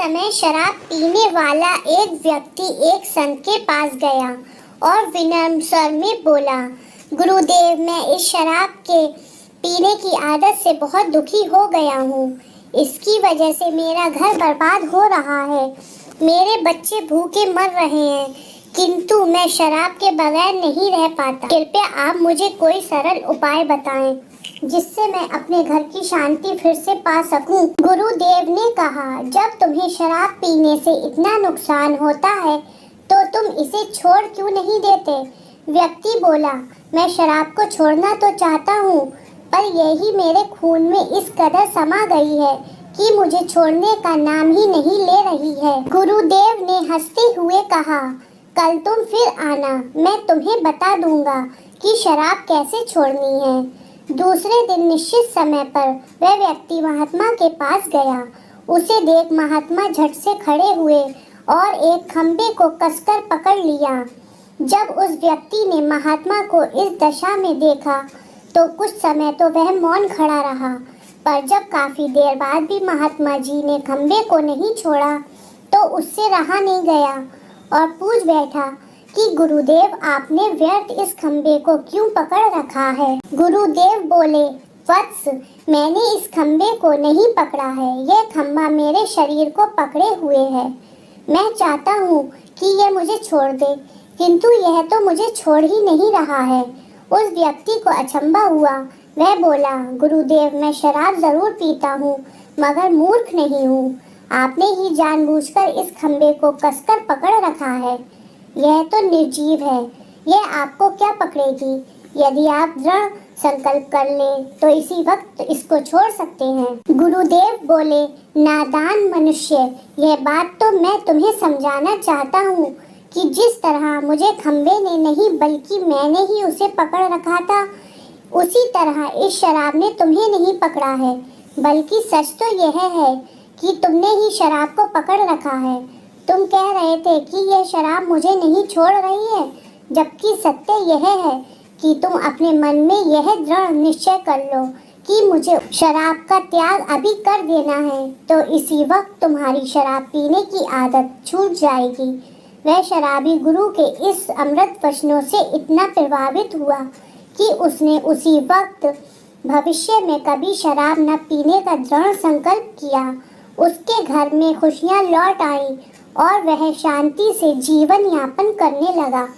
समय शराब पीने वाला एक व्यक्ति एक संत के पास गया और विनम्र स्वर में बोला, गुरुदेव, मैं इस शराब के पीने की आदत से बहुत दुखी हो गया हूँ। इसकी वजह से मेरा घर बर्बाद हो रहा है, मेरे बच्चे भूखे मर रहे हैं, किंतु मैं शराब के बगैर नहीं रह पाता। कृपया आप मुझे कोई सरल उपाय बताएं जिससे मैं अपने घर की शांति फिर से पा सकूं। गुरुदेव ने कहा, जब तुम्हें शराब पीने से इतना नुकसान होता है तो तुम इसे छोड़ क्यों नहीं देते? व्यक्ति बोला, मैं शराब को छोड़ना तो चाहता हूँ, पर यही मेरे खून में इस कदर समा गई है कि मुझे छोड़ने का नाम ही नहीं ले रही है। गुरुदेव ने हंसते हुए कहा, कल तुम फिर आना, मैं तुम्हें बता दूंगा कि शराब कैसे छोड़नी है। दूसरे दिन निश्चित समय पर वह व्यक्ति महात्मा के पास गया। उसे देख महात्मा झट से खड़े हुए और एक खंबे को कसकर पकड़ लिया। जब उस व्यक्ति ने महात्मा को इस दशा में देखा तो कुछ समय तो वह मौन खड़ा रहा, पर जब काफी देर बाद भी महात्मा जी ने खंबे को नहीं छोड़ा तो उससे रहा नहीं गया और पूछ बैठा कि गुरुदेव, आपने व्यर्थ इस खंबे को क्यों पकड़ रखा है? गुरुदेव बोले, वत्स, मैंने इस खंबे को नहीं पकड़ा है, यह खंबा मेरे शरीर को पकड़े हुए है। मैं चाहता हूँ कि यह मुझे छोड़ दे, किंतु यह तो मुझे छोड़ ही नहीं रहा है। उस व्यक्ति को अचंभा हुआ। वह बोला, गुरुदेव, मैं शराब जरूर पीता हूँ, मगर मूर्ख नहीं हूँ। आपने ही जानबूझकर इस खंबे को कसकर पकड़ रखा है। यह तो निर्जीव है, यह आपको क्या पकड़ेगी? यदि आप दृढ़ संकल्प कर ले तो इसी वक्त इसको छोड़ सकते हैं। गुरुदेव बोले, नादान मनुष्य, यह बात तो मैं तुम्हें समझाना चाहता हूँ कि जिस तरह मुझे खंबे ने नहीं बल्कि मैंने ही उसे पकड़ रखा था, उसी तरह इस शराब ने तुम्हें नहीं पकड़ा है, बल्कि सच तो यह है कि तुमने ही शराब को पकड़ रखा है। तुम कह रहे थे कि यह शराब मुझे नहीं छोड़ रही है, जबकि सत्य यह है कि तुम अपने मन में यह दृढ़ निश्चय कर लो कि मुझे शराब का त्याग अभी कर देना है, तो इसी वक्त तुम्हारी शराब पीने की आदत छूट जाएगी। वह शराबी गुरु के इस अमृत वचनों से इतना प्रभावित हुआ कि उसने उसी वक्त भविष्य में कभी शराब न पीने का दृढ़ संकल्प किया। उसके घर में खुशियां लौट आई और वह शांति से जीवन यापन करने लगा।